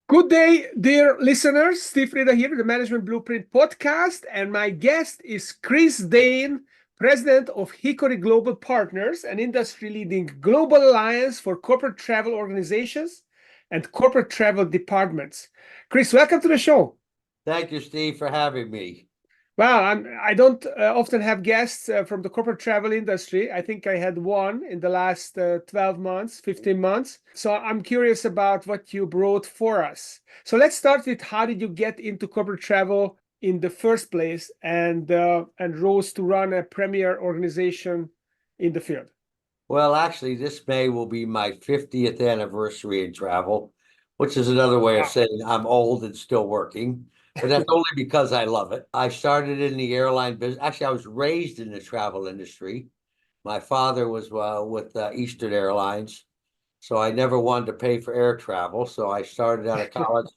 Good day, dear listeners. Steve Prada here with the Management Blueprint podcast, and my guest is Dane, president of Hickory Global Partners, an industry-leading global alliance for corporate travel organizations and corporate travel departments. Chris, welcome to the show. Thank you, Steve, for having me. Well, I don't often have guests from the corporate travel industry. I think I had one in the last 12 months, 15 months. So I'm curious about what you brought for us. So let's start with how did you get into corporate travel in the first place and rose to run a premier organization in the field? Well, actually, this May will be my 50th anniversary in travel, which is another way of Wow. saying I'm old and still working. But that's only because I love it. I started in the airline business. Actually, I was raised in the travel industry. My father was with Eastern Airlines, so I never wanted to pay for air travel. So I started out of college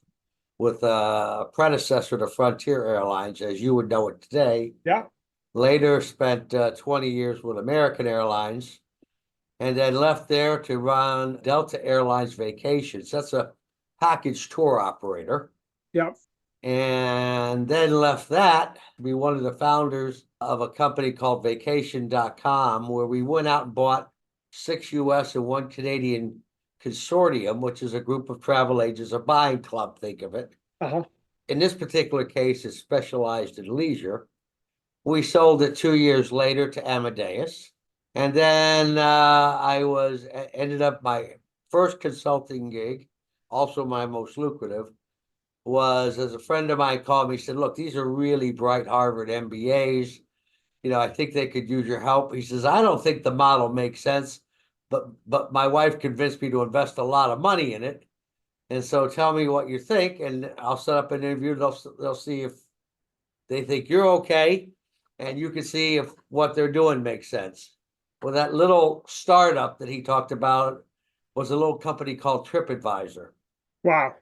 with a predecessor to Frontier Airlines, as you would know it today. Yeah. Later, spent 20 years with American Airlines, and then left there to run Delta Airlines Vacations. That's a package tour operator. Yeah. And then left that to be one of the founders of a company called vacation.com, where we went out and bought 6 US and 1 Canadian consortium, which is a group of travel agents, a buying club, think of it. Uh-huh. In this particular case, it's specialized in leisure. We sold it 2 years later to Amadeus. And then ended up my first consulting gig, also my most lucrative, was as a friend of mine called me, said, look, these are really bright Harvard MBAs. I think they could use your help. He says, I don't think the model makes sense, but my wife convinced me to invest a lot of money in it. And so tell me what you think, and I'll set up an interview. They'll see if they think you're okay, and you can see if what they're doing makes sense. Well, that little startup that he talked about was a little company called TripAdvisor. Wow.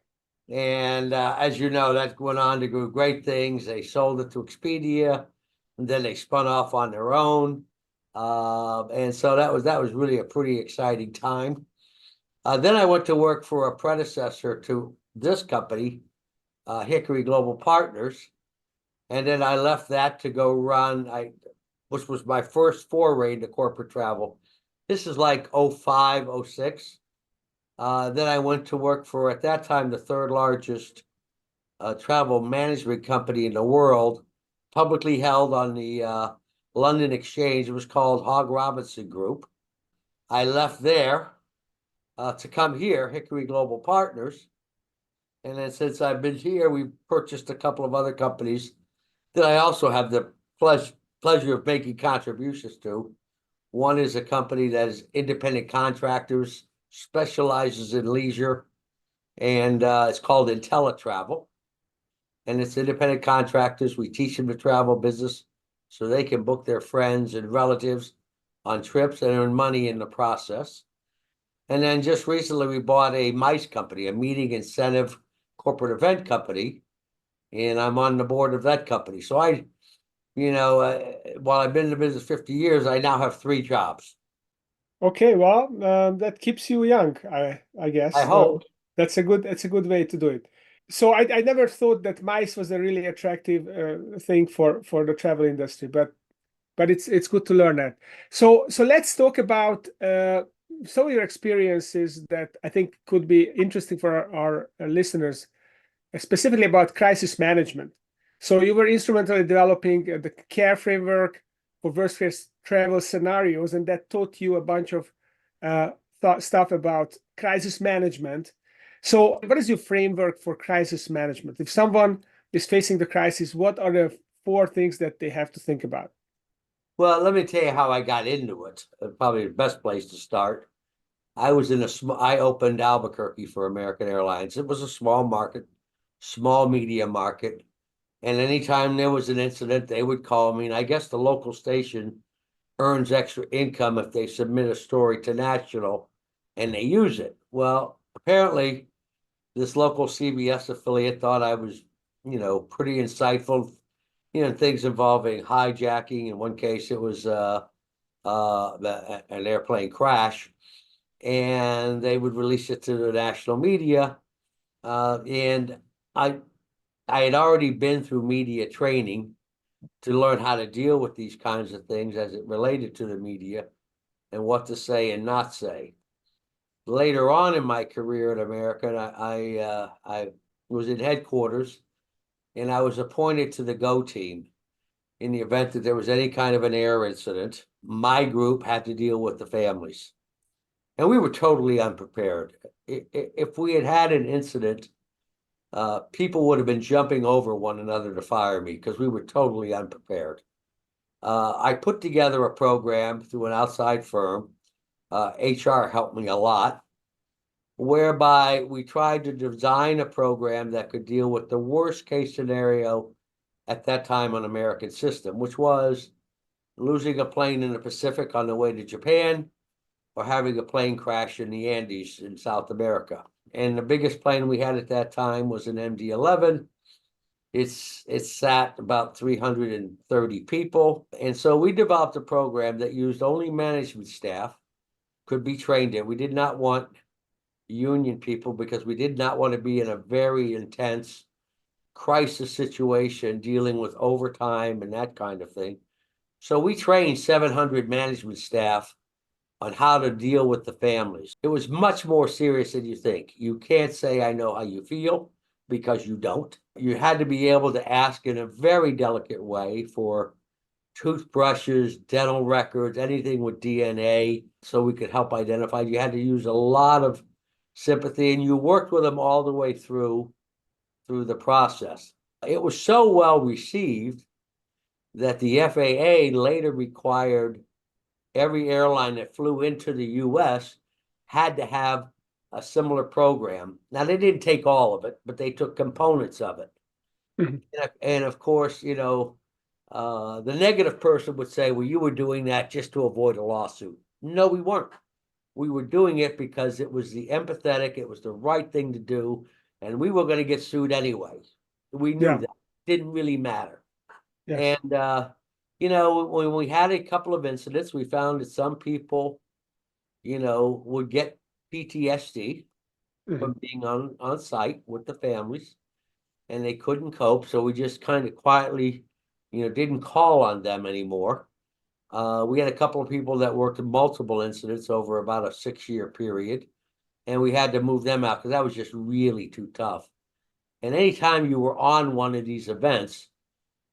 And as you know, that went on to do great things. They sold it to Expedia, and then they spun off on their own. And so that was really a pretty exciting time. Then I went to work for a predecessor to this company, Hickory Global Partners. And then I left that to go run, which was my first foray into corporate travel. This is like 05, 06. Then I went to work for, at that time, the third largest travel management company in the world, publicly held on the London Exchange. It was called Hogg Robinson Group. I left there to come here, Hickory Global Partners. And then since I've been here, we've purchased a couple of other companies that I also have the pleasure of making contributions to. One is a company that is independent contractors, specializes in leisure, and it's called IntelliTravel. And it's independent contractors. We teach them the travel business so they can book their friends and relatives on trips and earn money in the process. And then just recently, we bought a MICE company, a meeting incentive corporate event company, and I'm on the board of that company. So while I've been in the business 50 years, I now have 3 jobs. Okay, well, that keeps you young, I guess. I hope. That's a good way to do it. So I never thought that mice was a really attractive thing for the travel industry, but it's good to learn that. So let's talk about some of your experiences that I think could be interesting for our listeners, specifically about crisis management. So you were instrumental in developing the CARE framework for worst-case travel scenarios, and that taught you a bunch of stuff about crisis management. So what is your framework for crisis management? If someone is facing the crisis, what are the 4 things that they have to think about? Well, let me tell you how I got into it. Probably the best place to start. I opened Albuquerque for American Airlines. It was a small market, small media market. And anytime there was an incident, they would call me. And I guess the local station earns extra income if they submit a story to national and they use it. Well, apparently this local CBS affiliate thought I was, pretty insightful, things involving hijacking. In one case, it was an airplane crash, and they would release it to the national media. And I had already been through media training to learn how to deal with these kinds of things as it related to the media and what to say and not say. Later on in my career in America, I was in headquarters and I was appointed to the Go team. In the event that there was any kind of an air incident, my group had to deal with the families. And we were totally unprepared. If we had had an incident, people would have been jumping over one another to fire me because we were totally unprepared. I put together a program through an outside firm. HR helped me a lot, whereby we tried to design a program that could deal with the worst case scenario at that time on American system, which was losing a plane in the Pacific on the way to Japan or having a plane crash in the Andes in South America. And the biggest plane we had at that time was an MD-11. It sat about 330 people. And so we developed a program that used only management staff could be trained in. We did not want union people because we did not want to be in a very intense crisis situation dealing with overtime and that kind of thing. So we trained 700 management staff on how to deal with the families. It was much more serious than you think. You can't say, I know how you feel, because you don't. You had to be able to ask in a very delicate way for toothbrushes, dental records, anything with DNA, so we could help identify. You had to use a lot of sympathy, and you worked with them all the way through the process. It was so well received that the FAA later required every airline that flew into the US had to have a similar program. Now, they didn't take all of it, but they took components of it. And of course, you know, the negative person would say, well, you were doing that just to avoid a lawsuit. No, we weren't. We were doing it because it was the empathetic, it was the right thing to do, and we were going to get sued anyway. We knew that. It didn't really matter. Yes. And you know, when we had a couple of incidents, we found that some people, you know, would get PTSD from being on site with the families, and they couldn't cope. So we just kind of quietly, you know, didn't call on them anymore. We had a couple of people that worked in multiple incidents over about a 6-year period, and we had to move them out because that was just really too tough. And anytime you were on one of these events,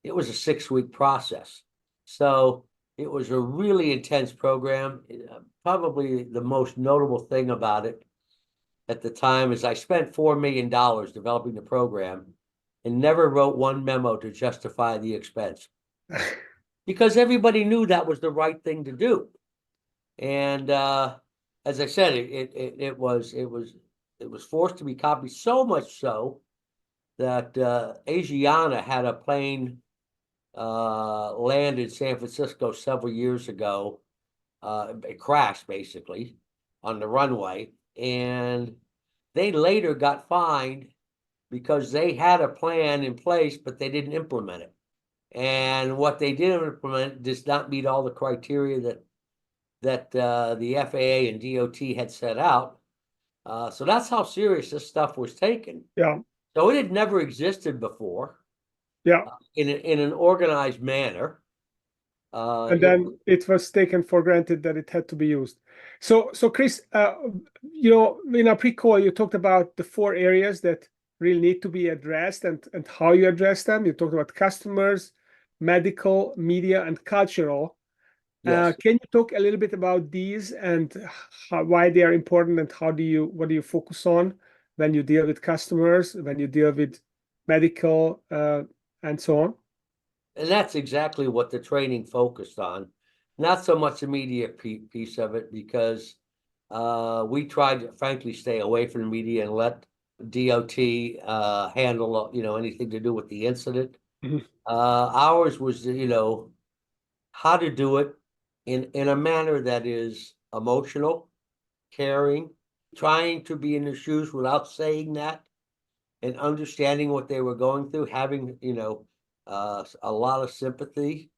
it was a 6-week process. So it was a really intense program. Probably the most notable thing about it at the time is I spent $4 million developing the program and never wrote one memo to justify the expense because everybody knew that was the right thing to do. And as I said, it was forced to be copied, so much so that Asiana had a plane land in San Francisco several years ago. It crashed basically on the runway, and they later got fined because they had a plan in place, but they didn't implement it. And what they didn't implement does not meet all the criteria that the FAA and DOT had set out. So that's how serious this stuff was taken. Yeah. So it had never existed before. Yeah. In an organized manner. And then it was taken for granted that it had to be used. So Chris, you know, in our pre-call, you talked about the 4 areas that really need to be addressed and how you address them. You talked about customers, medical, media, and cultural. Yes. Can you talk a little bit about these and why they are important, and what do you focus on when you deal with customers, when you deal with medical, and so on? And that's exactly what the training focused on. Not so much the media piece of it, because we tried to frankly stay away from the media and let DOT handle, you know, anything to do with the incident. Ours was, you know, how to do it in a manner that is emotional, caring, trying to be in their shoes without saying that, and understanding what they were going through, having, you know, a lot of sympathy,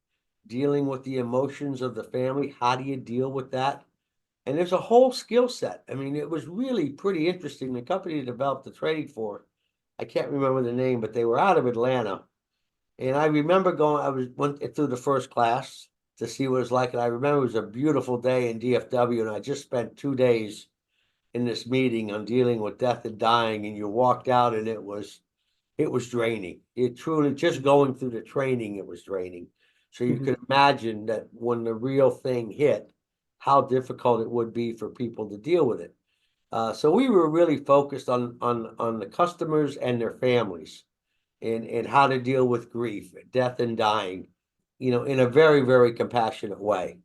dealing with the emotions of the family. How do you deal with that? And there's a whole skill set. I mean, it was really pretty interesting. The company that developed the training for, I can't remember the name, but they were out of Atlanta. And I remember went through the first class to see what it was like. And I remember it was a beautiful day in DFW, and I just spent 2 days in this meeting on dealing with death and dying. And you walked out, and it was draining. It truly, just going through the training, it was draining. So you could imagine that when the real thing hit, how difficult it would be for people to deal with it. So we were really focused on the customers and their families, and how to deal with grief, death, and dying, in a very, very compassionate way.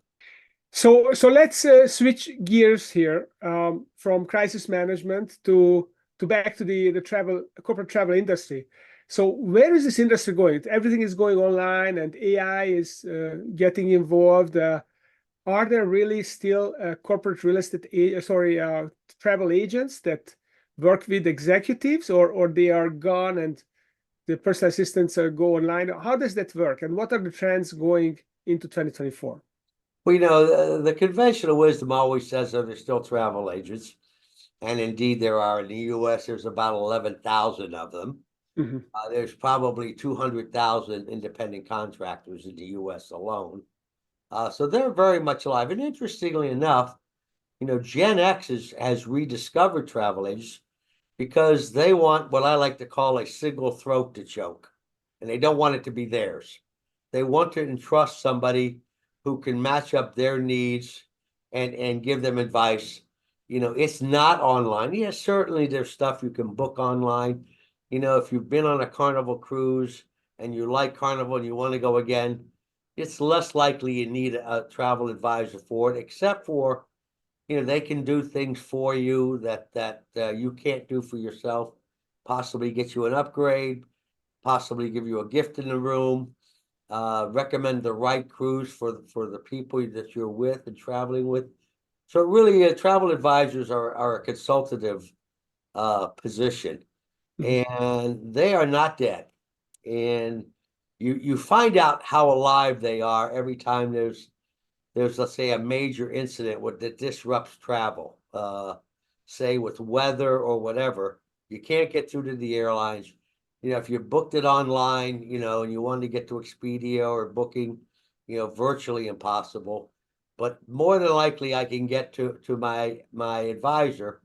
So let's switch gears here, from crisis management to back to the corporate travel industry. So where is this industry going? Everything is going online, and AI is getting involved. Are there really still corporate real estate, travel agents that work with executives, or they are gone and the personal assistants go online? How does that work, and what are the trends going into 2024? Well, the conventional wisdom always says that there's still travel agents. And indeed, there are. In the US, there's about 11,000 of them. There's probably 200,000 independent contractors in the US alone. So they're very much alive. And interestingly enough, Gen X has rediscovered travel agents because they want what I like to call a single throat to choke. And they don't want it to be theirs. They want to entrust somebody who can match up their needs and give them advice. It's not online. Yes, certainly there's stuff you can book online. If you've been on a Carnival cruise and you like Carnival and you want to go again, it's less likely you need a travel advisor for it, except for, they can do things for you that you can't do for yourself, possibly get you an upgrade, possibly give you a gift in the room, recommend the right cruise for the people that you're with and traveling with. So really, travel advisors are a consultative position, and they are not dead. And you find out how alive they are every time there's let's say a major incident that disrupts travel, say with weather or whatever. You can't get through to the airlines. If you booked it online, and you wanted to get to Expedia or Booking, virtually impossible. But more than likely, I can get to my advisor,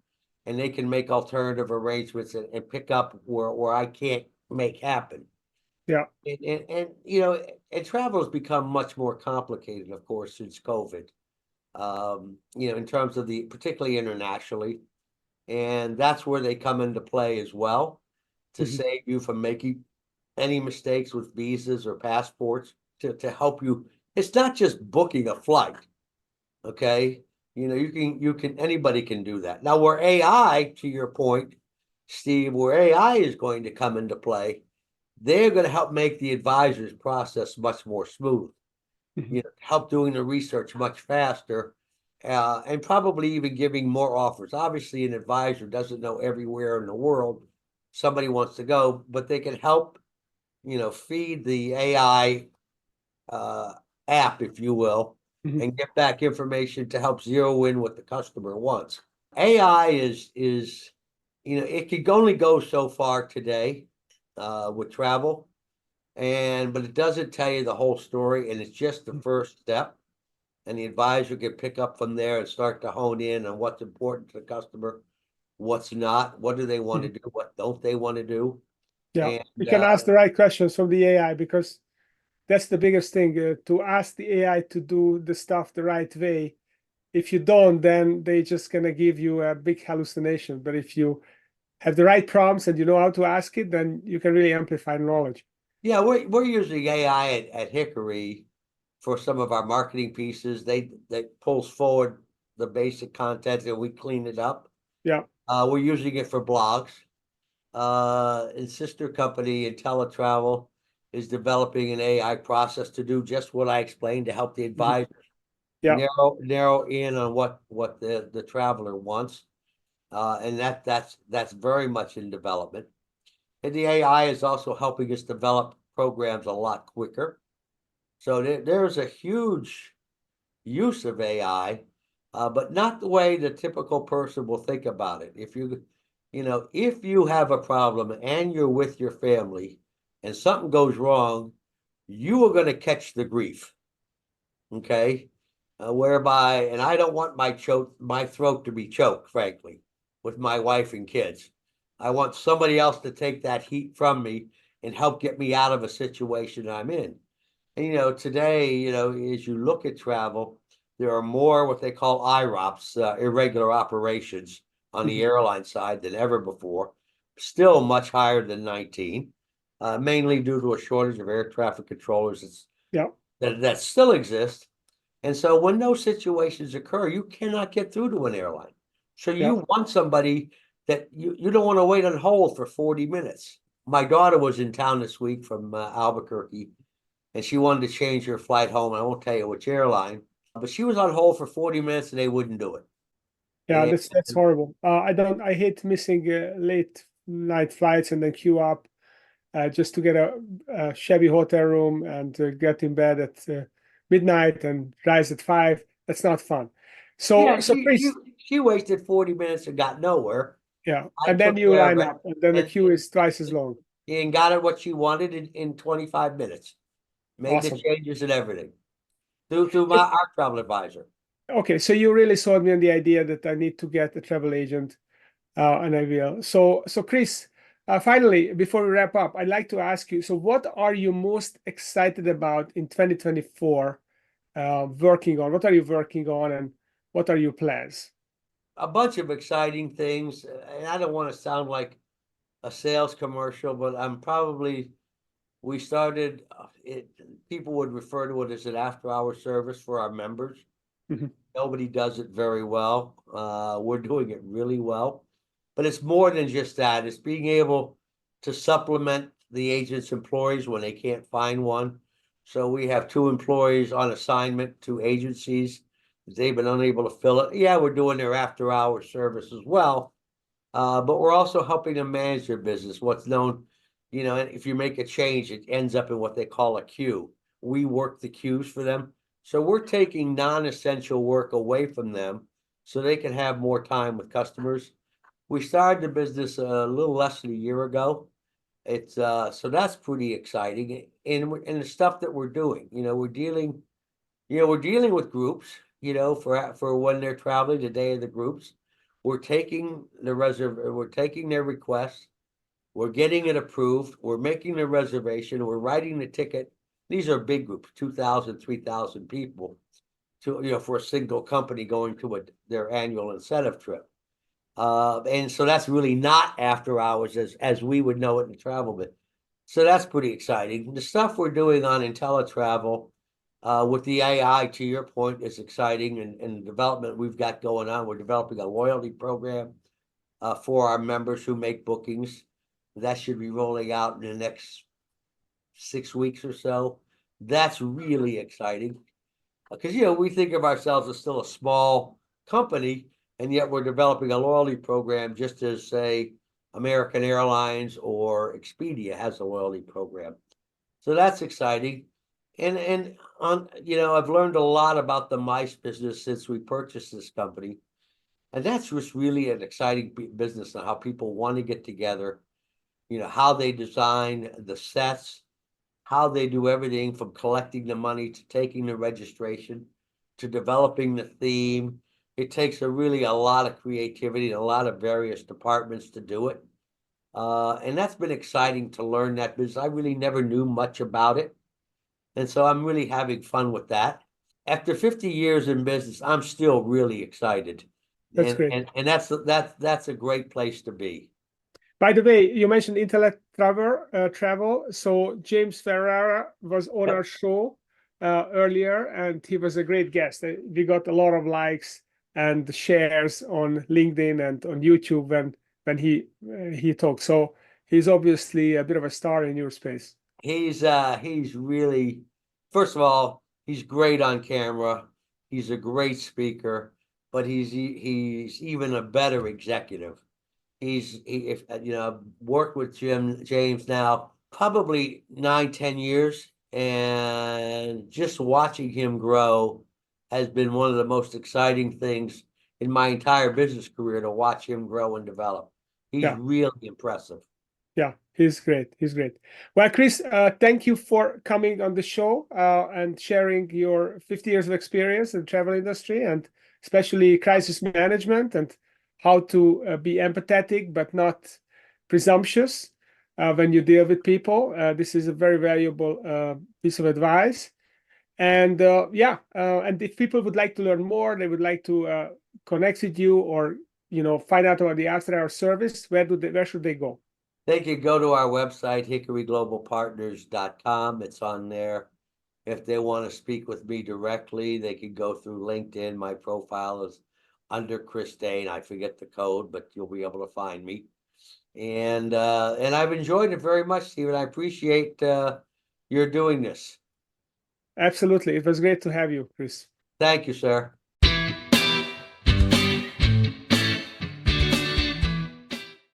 and they can make alternative arrangements and pick up where I can't make happen. Yeah. And travel has become much more complicated, of course, since COVID. In terms of particularly internationally, and that's where they come into play as well, to save you from making any mistakes with visas or passports, to help you. It's not just booking a flight, okay? Anybody can do that. Now, where AI, to your point, Steve, where AI is going to come into play, they're going to help make the advisor's process much more smooth, help doing the research much faster, and probably even giving more offers. Obviously, an advisor doesn't know everywhere in the world somebody wants to go, but they can help, feed the AI app, if you will, and get back information to help zero in what the customer wants. AI is it can only go so far today with travel, but it doesn't tell you the whole story, and it's just the first step. And the advisor can pick up from there and start to hone in on what's important to the customer, what's not, what do they want to do, what don't they want to do. Yeah, And you can ask the right questions from the AI, because that's the biggest thing, to ask the AI to do the stuff the right way. If you don't, then they just gonna give you a big hallucination. But if you have the right prompts and you know how to ask it, then you can really amplify knowledge. yeah, we're using AI at Hickory for some of our marketing pieces. They pulls forward the basic content and we clean it up. Yeah. We're using it for blogs. And sister company IntelliTravel is developing an AI process to do just what I explained, to help the advisor Yeah. narrow in on what the traveler wants. And that's very much in development. And the AI is also helping us develop programs a lot quicker. So there's a huge use of AI but not the way the typical person will think about it. If if you have a problem and you're with your family and something goes wrong, you are going to catch the grief. Okay. Whereby, and I don't want my throat to be choked, frankly, with my wife and kids. I want somebody else to take that heat from me and help get me out of a situation I'm in. And today, as you look at travel, there are more what they call IROPs, irregular operations on the airline side than ever before, still much higher than 19, mainly due to a shortage of air traffic controllers Yeah. that still exist. And so when those situations occur, you cannot get through to an airline. So Yeah. you want somebody that you don't want to wait on hold for 40 minutes. My daughter was in town this week from Albuquerque, and she wanted to change her flight home. I won't tell you which airline, but she was on hold for 40 minutes and they wouldn't do it. Yeah, And that's horrible. I hate missing late night flights and then queue up just to get a shabby hotel room and get in bed at midnight and rise at 5. That's not fun. yeah, So Chris, she wasted 40 minutes and got nowhere. yeah, I and then took you care of line it, up, and then the and, queue is twice as long. and got her what she wanted in 25 minutes. Made the Awesome. changes and everything through our travel advisor. Okay, so you really sold me on the idea that I need to get a travel agent, and I will. So Chris, finally, before we wrap up, I'd like to ask you, so what are you most excited about in 2024, working on? What are you working on, and what are your plans? A bunch of exciting things, and I don't want to sound like a sales commercial, but we started it. People would refer to it as an after-hour service for our members. Mhm. Nobody does it very well. We're doing it really well, but it's more than just that. It's being able to supplement the agent's employees when they can't find one. So we have 2 employees on assignment to agencies. They've been unable to fill it. Yeah, we're doing their after-hour service as well, but we're also helping them manage their business. What's known, if you make a change, it ends up in what they call a queue. We work the queues for them. So we're taking non-essential work away from them so they can have more time with customers. We started the business a little less than a year ago. It's so that's pretty exciting. And the stuff that we're doing, we're dealing with groups, for when they're traveling, the day of the groups. We're taking we're taking their requests, we're getting it approved, we're making the reservation, we're writing the ticket. These are big groups, 2,000, 3,000 people for a single company going to their annual incentive trip. And so that's really not after hours as we would know it in travel, but so that's pretty exciting. The stuff we're doing on IntelliTravel with the AI, to your point, is exciting, and the development we've got going on. We're developing a loyalty program for our members who make bookings. That should be rolling out in the next 6 weeks or so. That's really exciting because we think of ourselves as still a small company, and yet we're developing a loyalty program just as, say, American Airlines or Expedia has a loyalty program. So that's exciting. And I've learned a lot about the mice business since we purchased this company. And that's just really an exciting business and how people want to get together, how they design the sets, how they do everything from collecting the money to taking the registration to developing the theme. It takes a lot of creativity and a lot of various departments to do it. And that's been exciting to learn that business. I really never knew much about it. And so I'm really having fun with that. After 50 years in business, I'm still really excited. That's And great. and that's a great place to be. By the way, you mentioned travel. So James Ferrara was on our show earlier, and he was a great guest. We got a lot of likes and shares on LinkedIn and on YouTube when he talked. So he's obviously a bit of a star in your space. He's really, first of all, he's great on camera. He's a great speaker, but he's even a better executive. If worked with James now probably 9, 10 years, and just watching him grow has been one of the most exciting things in my entire business career, to watch him grow and develop. He's Yeah. really impressive. Yeah, he's great. He's great. Well, Chris, thank you for coming on the show and sharing your 50 years of experience in the travel industry, and especially crisis management, and how to be empathetic but not presumptuous when you deal with people. This is a very valuable piece of advice. And and if people would like to learn more, they would like to connect with you, or find out about the after-hour service, where should they go? They could go to our website, hickoryglobalpartners.com. It's on there. If they want to speak with me directly, they could go through LinkedIn. My profile is under Chris Dane. I forget the code, but you'll be able to find me. And I've enjoyed it very much, Stephen. I appreciate your doing this. Absolutely. It was great to have you, Chris. Thank you, sir.